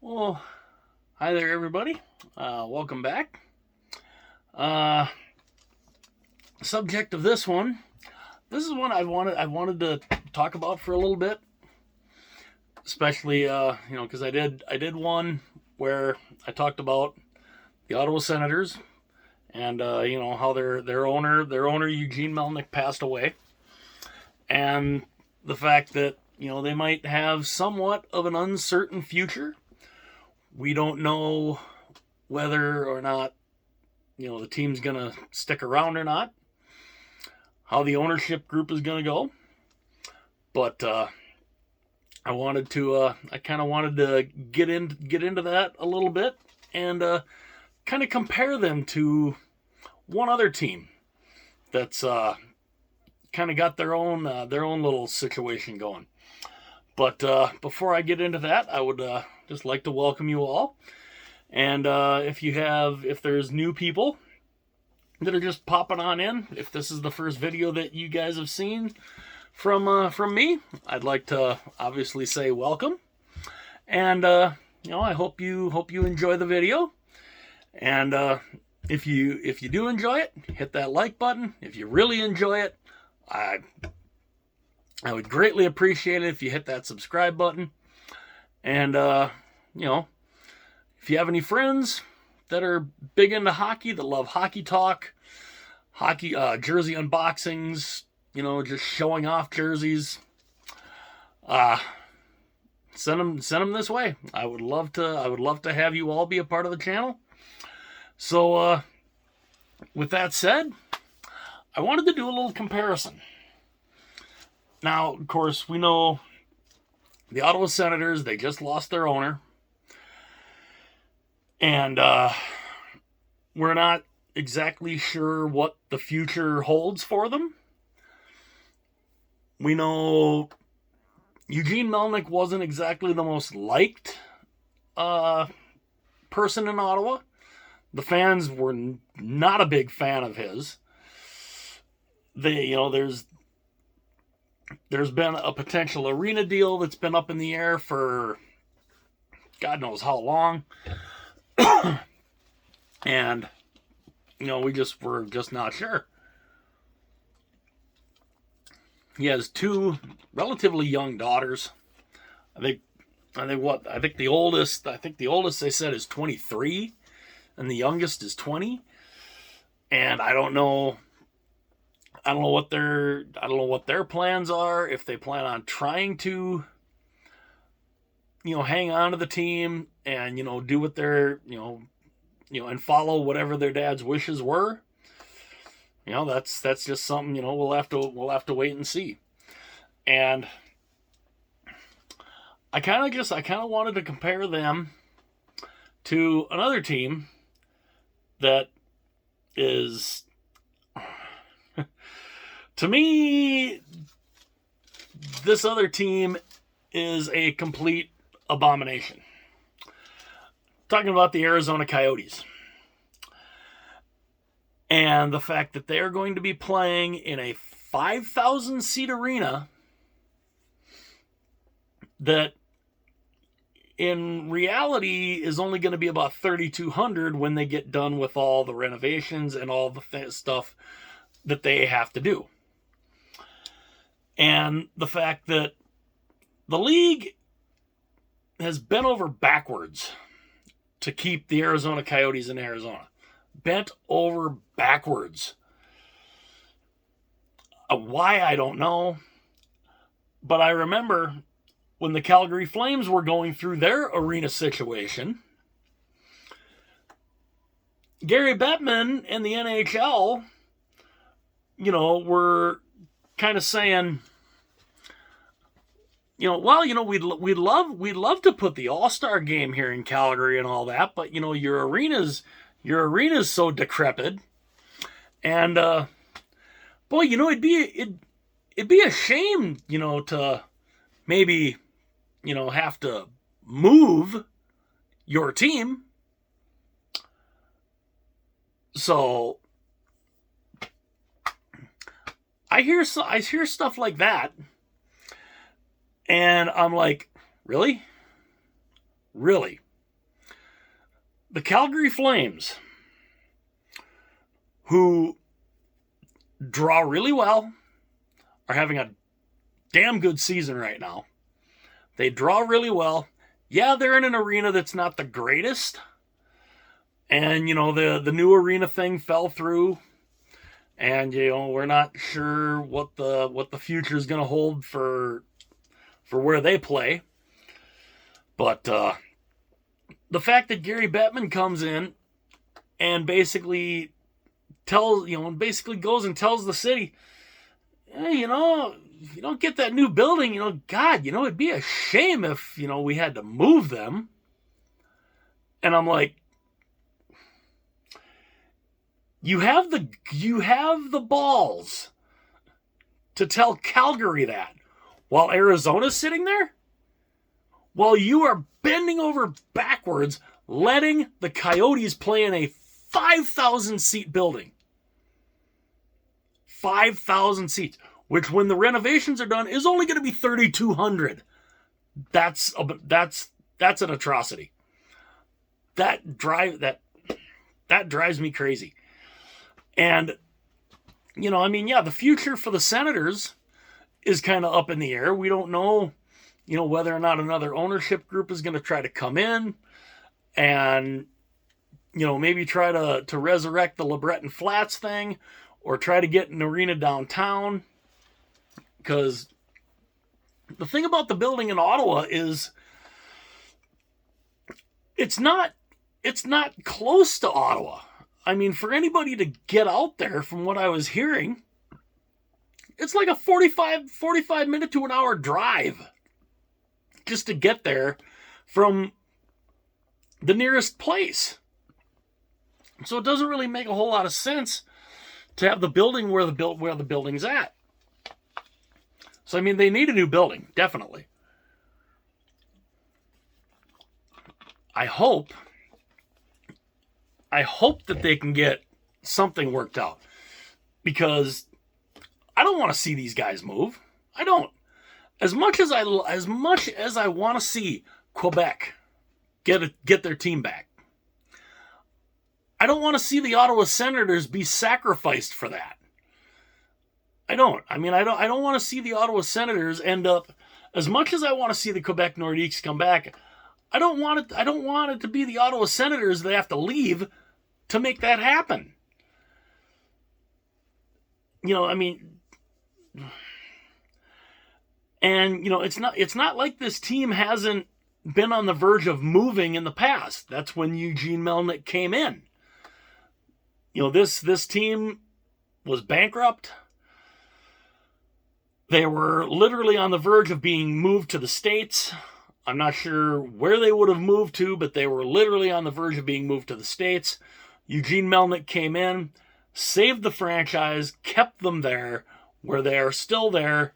Well, hi there, everybody. Welcome back. Uh, Subject of this one. This is one I wanted to talk about for a little bit, especially because I did one where I talked about the Ottawa Senators and how their owner Eugene Melnick passed away, and the fact that they might have somewhat of an uncertain future. We don't know whether or not the team's going to stick around or not, how the ownership group is going to go. But I kind of wanted to get into that a little bit and kind of compare them to one other team that's kind of got their own little situation going. But before I get into that, I would just like to welcome you all. And if there's new people that are just popping on in, if this is the first video that you guys have seen from me, I'd like to obviously say welcome. And I hope you enjoy the video. And if you do enjoy it, hit that like button. If you really enjoy it, I would greatly appreciate it if you hit that subscribe button. And if you have any friends that are big into hockey, that love hockey talk, hockey jersey unboxings, just showing off jerseys, send them this way. I would love to have you all be a part of the channel. So with that said, I wanted to do a little comparison. Now, of course, we know the Ottawa Senators, they just lost their owner. And we're not exactly sure what the future holds for them. We know Eugene Melnick wasn't exactly the most liked person in Ottawa. The fans were not a big fan of his. There's been a potential arena deal that's been up in the air for God knows how long. And we're just not sure. He has two relatively young daughters. I think the oldest they said is 23, and the youngest is 20. And I don't know what their plans are, if they plan on trying to hang on to the team and do what they're and follow whatever their dad's wishes were. That's just something we'll have to wait and see. And I kind of wanted to compare them to another team that is to me, this other team is a complete abomination. Talking about the Arizona Coyotes. And the fact that they are going to be playing in a 5,000 seat arena that in reality is only going to be about 3,200 when they get done with all the renovations and all the stuff that they have to do. And the fact that the league has bent over backwards to keep the Arizona Coyotes in Arizona. Bent over backwards. Why, I don't know. But I remember when the Calgary Flames were going through their arena situation, Gary Bettman and the NHL, were kind of saying, we'd love to put the All-Star game here in Calgary and all that, but your arena's so decrepit, and boy, it'd be a shame, to maybe have to move your team. So I hear stuff like that. And I'm like, really? Really? the Calgary Flames, who draw really well, are having a damn good season right now. They draw really well. Yeah, they're in an arena that's not the greatest. And, the new arena thing fell through. And, we're not sure what the future is going to hold for where they play. But the fact that Gary Bettman comes in and basically goes and tells the city, hey, if you don't get that new building, God, it'd be a shame if, we had to move them. And I'm like, you have the balls to tell Calgary that while Arizona's sitting there? While you are bending over backwards, letting the Coyotes play in a 5,000 seat building. 5,000 seats, which when the renovations are done is only going to be 3,200. That's an atrocity. That drives me crazy. And the future for the Senators is kind of up in the air. We don't know, whether or not another ownership group is going to try to come in and maybe try to resurrect the LeBreton Flats thing, or try to get an arena downtown. Because the thing about the building in Ottawa is it's not close to Ottawa. I mean, for anybody to get out there, from what I was hearing, it's like a 45 minute to an hour drive just to get there from the nearest place. So it doesn't really make a whole lot of sense to have the building where the building's at. So, I mean, they need a new building, definitely. I hope that they can get something worked out, because I don't want to see these guys move. I don't. As much as I want to see Quebec get their team back, I don't want to see the Ottawa Senators be sacrificed for that. I don't. I mean, I don't want to see the Ottawa Senators end up, as much as I want to see the Quebec Nordiques come back, I don't want it to be the Ottawa Senators that have to leave to make that happen. And it's not like this team hasn't been on the verge of moving in the past. That's when Eugene Melnyk came in. This team was bankrupt. They were literally on the verge of being moved to the States. I'm not sure where they would have moved to, but they were literally on the verge of being moved to the States. Eugene Melnyk came in, saved the franchise, kept them there, where they are still there.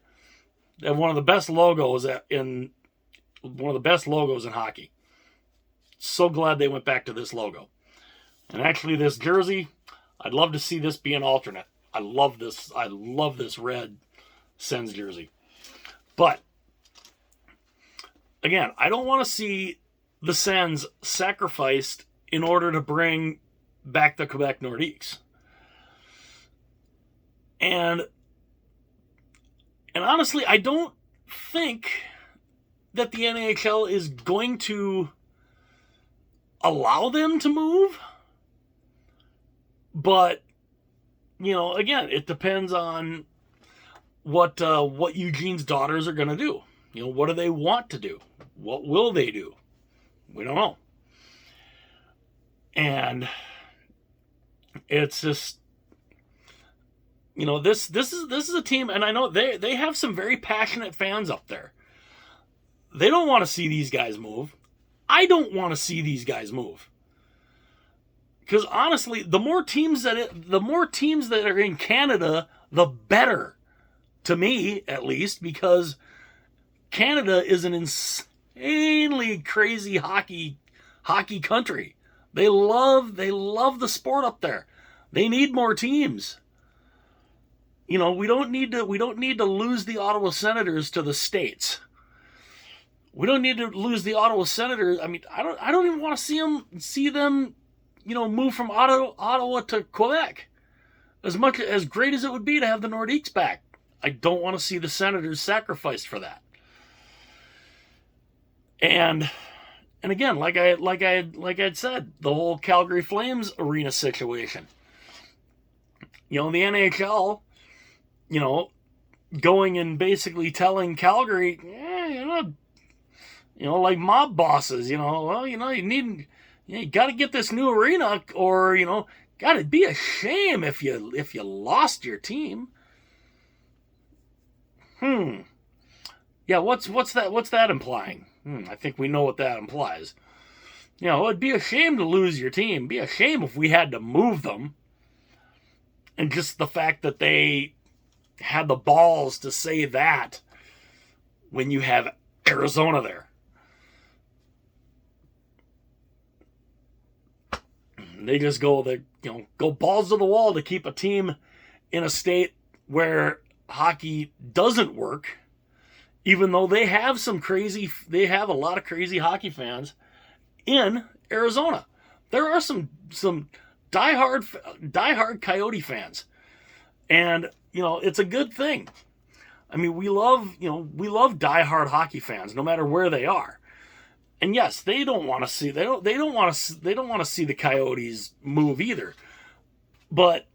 They have one of the best logos in hockey. So glad they went back to this logo. And actually, this jersey, I'd love to see this be an alternate. I love this red Sens jersey. But again, I don't want to see the Sens sacrificed in order to bring back the Quebec Nordiques. And honestly, I don't think that the NHL is going to allow them to move. But, again, it depends on what Eugene's daughters are going to do. What do they want to do? What will they do? We don't know. And it's just, this is a team, and I know they have some very passionate fans up there. They don't want to see these guys move. I don't want to see these guys move. Because honestly, the more teams that are in Canada, the better. To me, at least, because Canada is an insanely crazy hockey country. They love the sport up there. They need more teams. We don't need to lose the Ottawa Senators to the States. We don't need to lose the Ottawa Senators. I mean, I don't even want to see them, move from Ottawa to Quebec. As great as it would be to have the Nordiques back, I don't want to see the Senators sacrificed for that. And again, like I'd said, the whole Calgary Flames arena situation. The NHL, going and basically telling Calgary, like mob bosses, you got to get this new arena, or God, it'd be a shame if you lost your team. Yeah, what's that implying? I think we know what that implies. It'd be a shame to lose your team. It'd be a shame if we had to move them. And just the fact that they had the balls to say that when you have Arizona there. They just go balls to the wall to keep a team in a state where hockey doesn't work, even though they have a lot of crazy hockey fans in Arizona. There are some diehard Coyote fans, and it's a good thing. I mean, we love diehard hockey fans no matter where they are. And yes, they don't want to see the Coyotes move either. But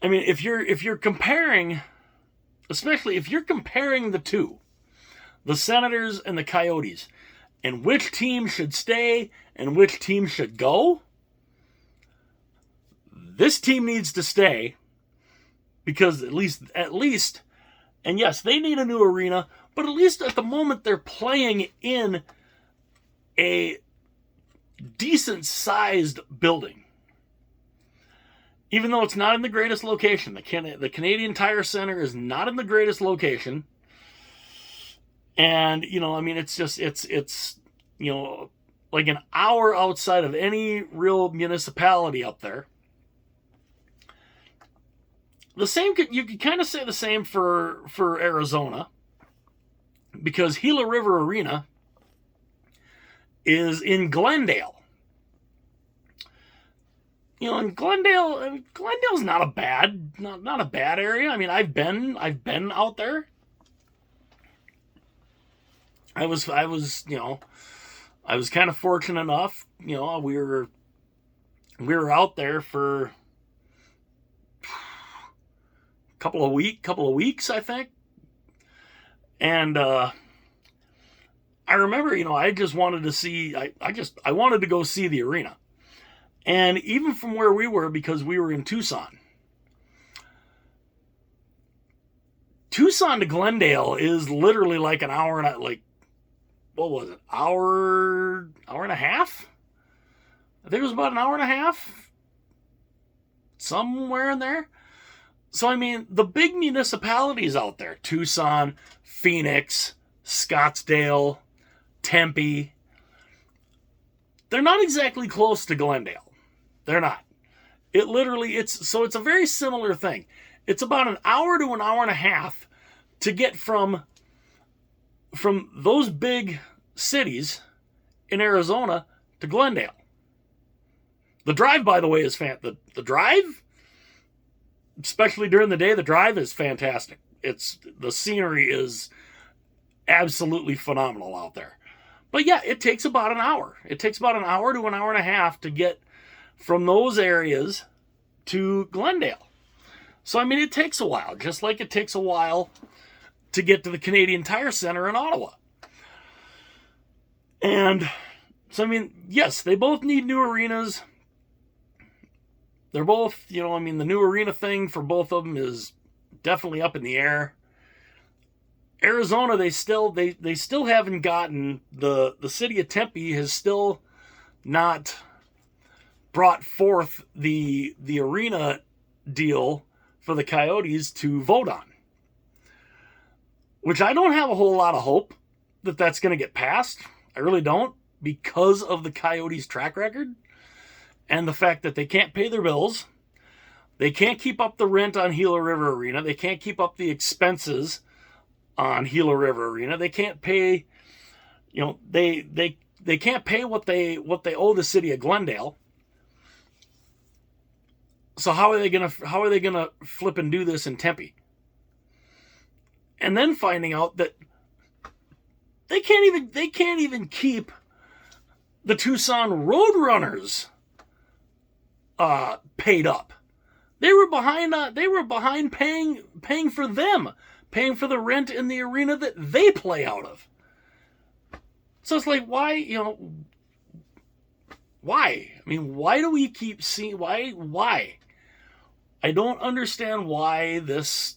I mean, if you're comparing, especially if you're comparing the two, the Senators and the Coyotes, and which team should stay and which team should go, this team needs to stay, because at least, and yes, they need a new arena, but at least at the moment they're playing in a decent sized building. Even though it's not in the greatest location. The Canadian Tire Center is not in the greatest location. And, it's like an hour outside of any real municipality up there. The same, you could kind of say the same for Arizona, because Gila River Arena is in Glendale. And Glendale's not a bad area. I mean, I've been out there. I was kind of fortunate enough, we were out there for a couple of weeks, I think. And I remember, I just wanted to see, I wanted to go see the arena. And even from where we were, because we were in Tucson to Glendale is literally like an hour and what was it? Hour and a half? I think it was about an hour and a half. Somewhere in there. So, I mean, the big municipalities out there, Tucson, Phoenix, Scottsdale, Tempe, they're not exactly close to Glendale. They're not. It's a very similar thing. It's about an hour to an hour and a half to get from those big cities in Arizona to Glendale. The drive, by the way, is the drive, especially during the day, the drive is fantastic. The scenery is absolutely phenomenal out there. But yeah, it takes about an hour. It takes about an hour to an hour and a half to get from those areas to Glendale. So, I mean, it takes a while, just like it takes a while to get to the Canadian Tire Center in Ottawa. And so, I mean, yes, they both need new arenas. They're both, the new arena thing for both of them is definitely up in the air. Arizona, they still haven't gotten, the city of Tempe has still not brought forth the arena deal for the Coyotes to vote on, which I don't have a whole lot of hope that that's going to get passed. I really don't, because of the Coyotes' track record and the fact that they can't pay their bills. They can't keep up the rent on Gila River Arena. They can't keep up the expenses on Gila River Arena. They can't pay, they can't pay what they owe the city of Glendale. So how are they gonna flip and do this in Tempe? And then finding out that they can't even keep the Tucson Roadrunners paid up. They were behind paying for them, paying for the rent in the arena that they play out of. So it's like, why? I mean, why do we keep seeing, why? I don't understand why this,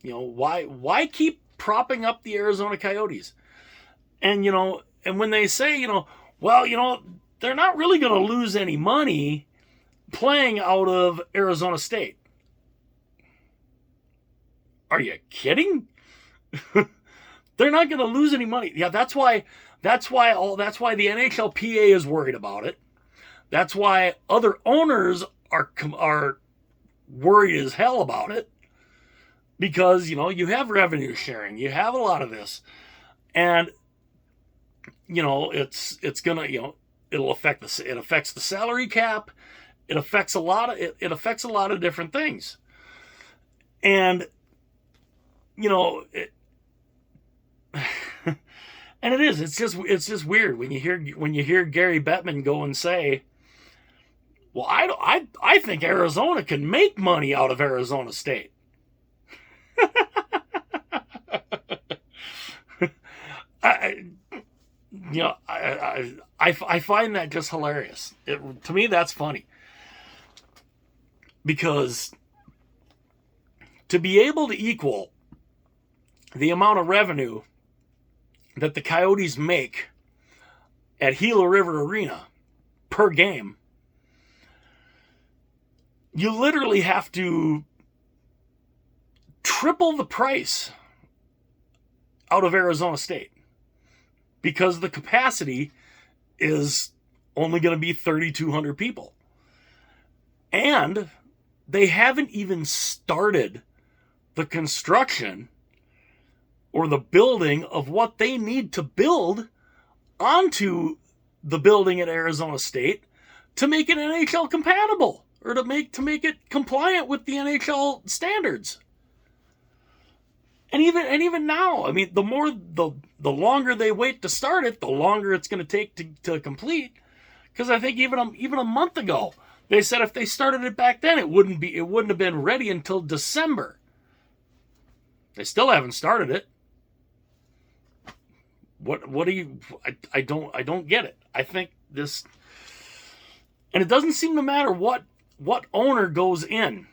why keep propping up the Arizona Coyotes? And, and when they say, well, they're not really going to lose any money playing out of Arizona State. Are you kidding? They're not going to lose any money. Yeah, that's why the NHLPA is worried about it. That's why other owners are worried as hell about it, because you have revenue sharing, you have a lot of this, and it's gonna it affects the salary cap, it affects a lot of different things, and and it's just weird when you hear Gary Bettman go and say, well, I think Arizona can make money out of Arizona State. I find that just hilarious. To me, that's funny, because to be able to equal the amount of revenue that the Coyotes make at Gila River Arena per game, you literally have to triple the price out of Arizona State, because the capacity is only going to be 3,200 people. And they haven't even started the construction or the building of what they need to build onto the building at Arizona State to make it NHL compatible, or to make it compliant with the NHL standards. And even now, I mean, the longer they wait to start it, the longer it's going to take to complete. Because I think even a month ago, they said if they started it back then, it wouldn't have been ready until December. They still haven't started it. What do you? I don't get it. I think this, and it doesn't seem to matter what owner goes in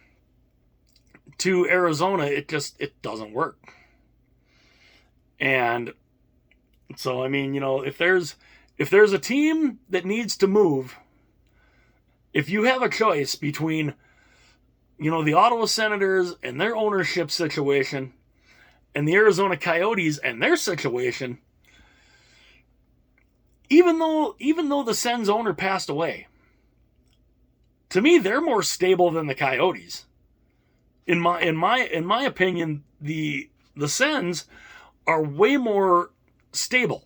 to Arizona, it doesn't work. And so, I mean, if there's a team that needs to move, if you have a choice between, the Ottawa Senators and their ownership situation and the Arizona Coyotes and their situation, even though the Sens owner passed away, to me, they're more stable than the Coyotes. In my opinion, the Sens are way more stable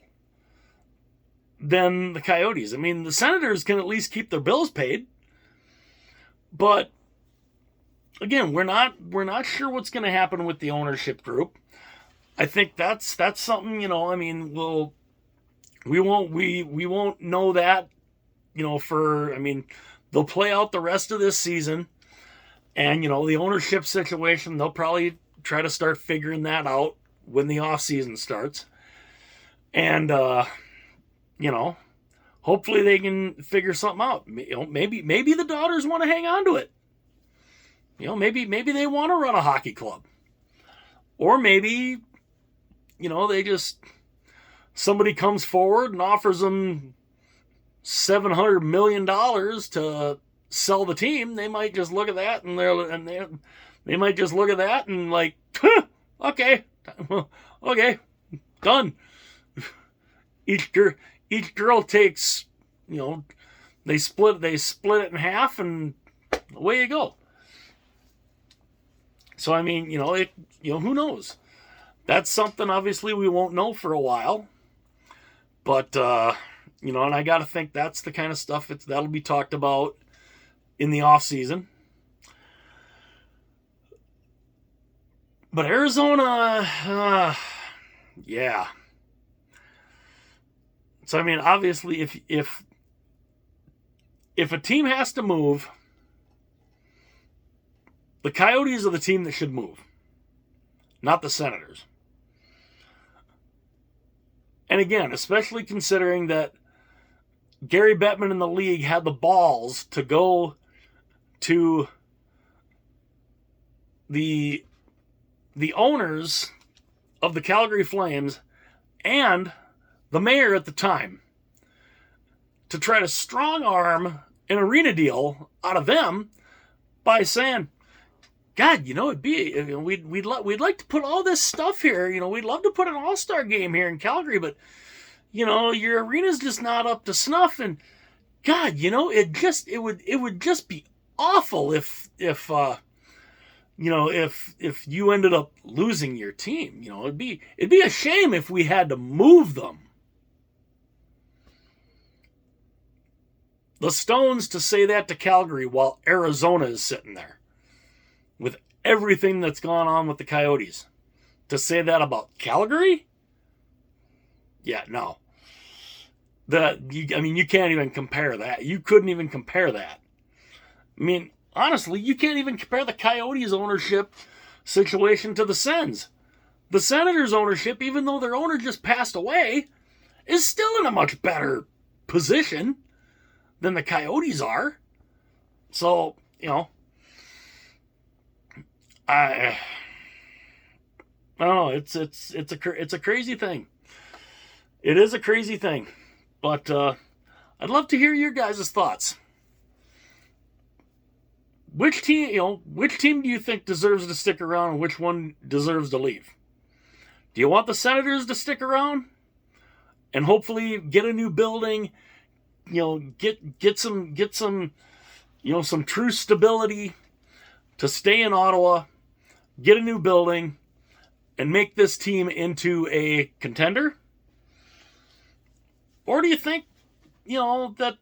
than the Coyotes. I mean, the Senators can at least keep their bills paid, but again, we're not sure what's going to happen with the ownership group. I think that's something, I mean, we won't know that, they'll play out the rest of this season. And, the ownership situation, they'll probably try to start figuring that out when the off season starts. And, hopefully they can figure something out. Maybe the daughters want to hang on to it. Maybe they want to run a hockey club. Or maybe, somebody comes forward and offers them $700 million to sell the team. They might just look at that and they might just look at that and like, okay, done. Each girl takes, they split it in half and away you go. So I mean, who knows? That's something obviously we won't know for a while. But, and I got to think that's the kind of stuff that'll be talked about in the off season. But Arizona, yeah. So, I mean, obviously, if a team has to move, the Coyotes are the team that should move, not the Senators. And again, especially considering that Gary Bettman and the league had the balls to go to the owners of the Calgary Flames and the mayor at the time to try to strong arm an arena deal out of them by saying, God, it'd be, we'd like to put all this stuff here. We'd love to put an all-star game here in Calgary, but your arena's just not up to snuff. And God, it would just be awful if you ended up losing your team. It'd be a shame if we had to move them. The Stones to say that to Calgary while Arizona is sitting there with everything that's gone on with the Coyotes. To say that about Calgary? Yeah, no. You can't even compare that. You couldn't even compare that. I mean, honestly, you can't even compare the Coyotes' ownership situation to the Sens. The Senators' ownership, even though their owner just passed away, is still in a much better position than the Coyotes are. So, I don't know. It's a crazy thing. It is a crazy thing, but I'd love to hear your guys' thoughts. Which team do you think deserves to stick around, and which one deserves to leave? Do you want the Senators to stick around and hopefully get a new building? Get some some true stability to stay in Ottawa, get a new building, and make this team into a contender? Or do you think, that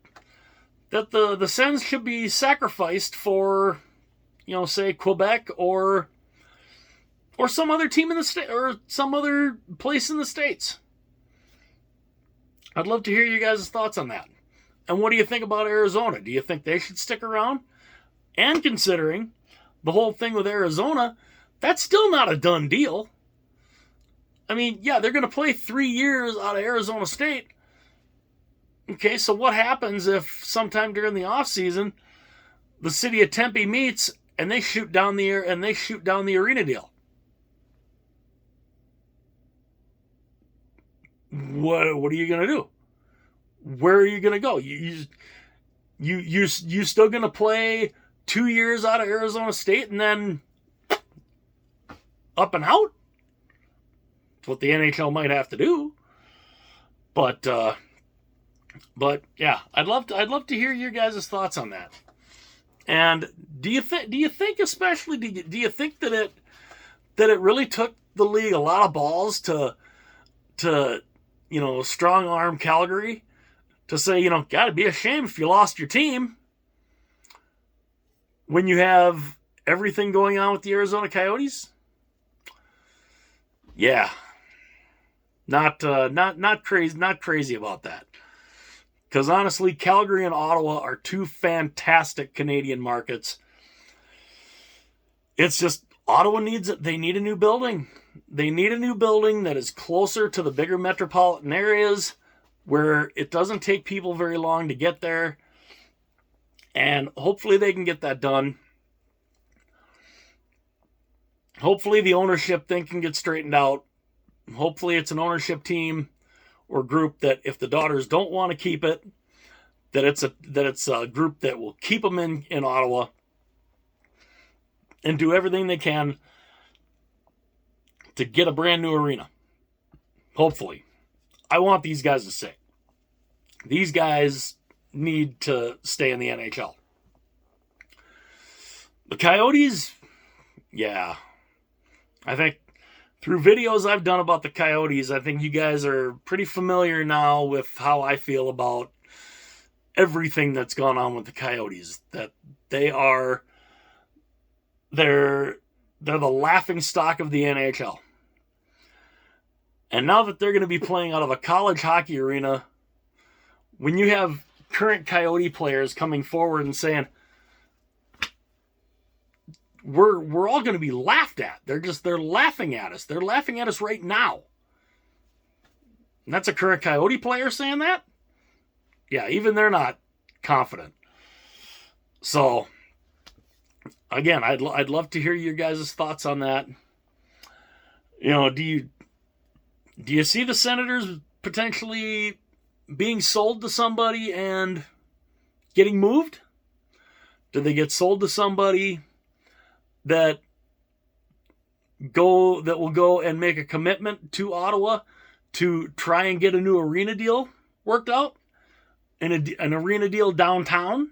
the Sens should be sacrificed for, say Quebec or some other team in the state or some other place in the States? I'd love to hear you guys' thoughts on that. And what do you think about Arizona? Do you think they should stick around? And considering the whole thing with Arizona, that's still not a done deal. I mean, yeah, they're going to play 3 years out of Arizona State. Okay, so what happens if sometime during the offseason the city of Tempe meets and they shoot down the arena deal? What are you going to do? Where are you going to go? You still going to play 2 years out of Arizona State and then up and out? That's what the NHL might have to do. But yeah, I'd love to hear your guys' thoughts on that. And do you think especially do you think that it really took the league a lot of balls to strong arm Calgary to say, gotta be a shame if you lost your team when you have everything going on with the Arizona Coyotes? Yeah. Not crazy about that. Because honestly, Calgary and Ottawa are two fantastic Canadian markets. It's just Ottawa they need a new building. They need a new building that is closer to the bigger metropolitan areas where it doesn't take people very long to get there. And hopefully they can get that done. Hopefully the ownership thing can get straightened out. Hopefully it's an ownership team or group that if the Daughters don't want to keep it, that it's a group that will keep them in Ottawa and do everything they can to get a brand new arena. Hopefully. I want these guys to stay. These guys need to stay in the NHL. The Coyotes, yeah. I think through videos I've done about the Coyotes, I think you guys are pretty familiar now with how I feel about everything that's gone on with the Coyotes. That they're the laughing stock of the NHL. And now that they're going to be playing out of a college hockey arena, when you have current Coyote players coming forward and saying, we're all going to be laughed at. They're laughing at us. They're laughing at us right now. And that's a current Coyote player saying that? Yeah, even they're not confident. So, again, I'd love to hear your guys' thoughts on that. You know, do you see the Senators potentially being sold to somebody and getting moved? Do they get sold to somebody that will go and make a commitment to Ottawa to try and get a new arena deal worked out? An arena deal downtown?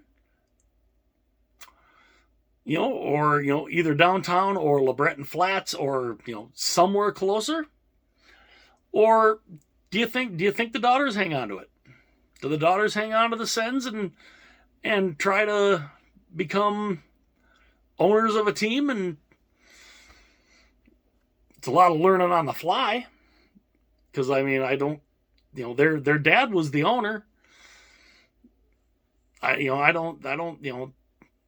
You know, or, you know, either downtown or LeBreton Flats or, you know, somewhere closer? Or do you think the Daughters hang on to it? Do the Daughters hang on to the Sens and try to become owners of a team? And it's a lot of learning on the fly. Because, I mean, I don't, you know, their dad was the owner. I don't, you know,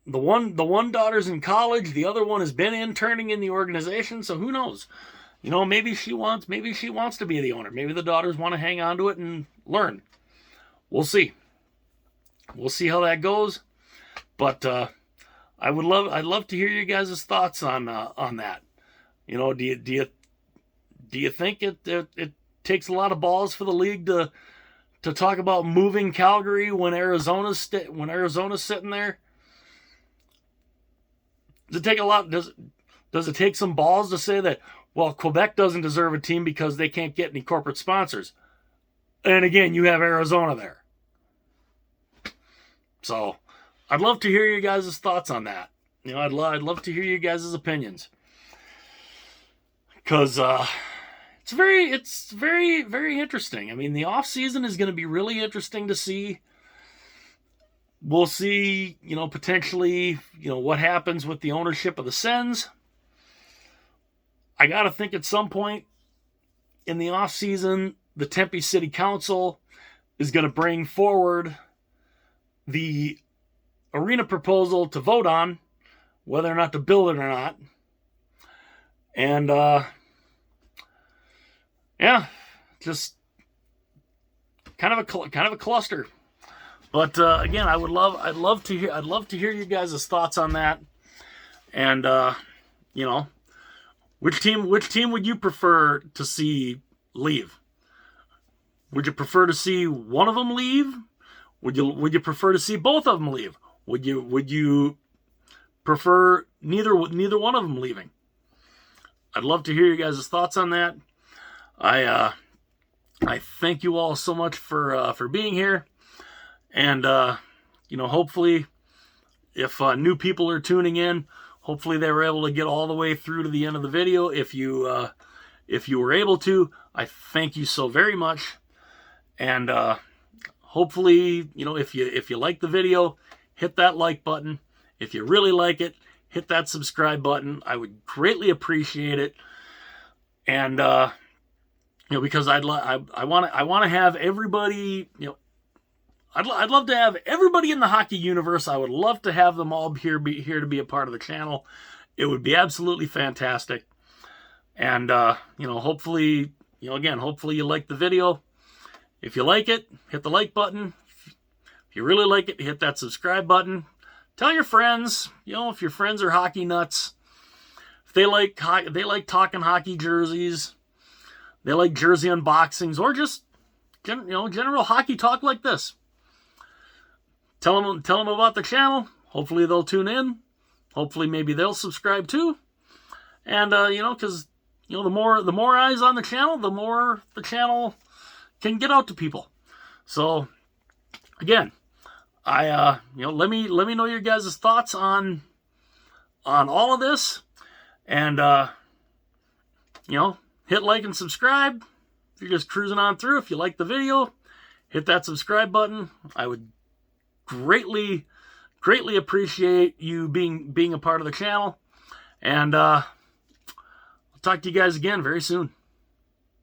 the one daughter's in college, the other one has been interning in the organization, so who knows? You know, maybe she wants to be the owner. Maybe the Daughters want to hang on to it and learn. We'll see. We'll see how that goes. But I'd love to hear you guys' thoughts on that. You know, do you think it takes a lot of balls for the league to talk about moving Calgary when Arizona's sitting there? Does it take a lot? Does it take some balls to say that, well, Quebec doesn't deserve a team because they can't get any corporate sponsors? And again, you have Arizona there. So I'd love to hear you guys' thoughts on that. You know, I'd love to hear you guys' opinions. Because it's very, very interesting. I mean, the off season is going to be really interesting to see. We'll see, you know, potentially, you know, what happens with the ownership of the Sens. I got to think at some point in the off season, the Tempe City Council is going to bring forward the arena proposal to vote on whether or not to build it or not. And yeah, just kind of a cluster. But again, I'd love to hear you guys' thoughts on that. And you know, which team would you prefer to see leave? Would you prefer to see one of them leave? Would you prefer to see both of them leave? Would you prefer neither one of them leaving? I'd love to hear you guys' thoughts on that. I thank you all so much for being here. And, you know, hopefully if new people are tuning in, hopefully they were able to get all the way through to the end of the video. If you were able to, I thank you so very much. And hopefully, you know, if you like the video, hit that like button. If you really like it, hit that subscribe button. I would greatly appreciate it. And, you know, because I want to have everybody, you know, I'd love to have everybody in the hockey universe. I would love to have them all here to be a part of the channel. It would be absolutely fantastic. And, you know, hopefully, you know, again, hopefully you like the video. If you like it, hit the like button. If you really like it, hit that subscribe button. Tell your friends, you know, if your friends are hockey nuts, if they like talking hockey jerseys, they like jersey unboxings, or just, you know, general hockey talk like this. Tell them about the channel. Hopefully they'll tune in. Hopefully maybe they'll subscribe too. And you know, because you know, the more eyes on the channel, the more the channel can get out to people. So again, you know, let me know your guys' thoughts on all of this. And you know, hit like and subscribe. If you're just cruising on through, if you like the video, hit that subscribe button. I would greatly appreciate you being a part of the channel. And I'll talk to you guys again very soon.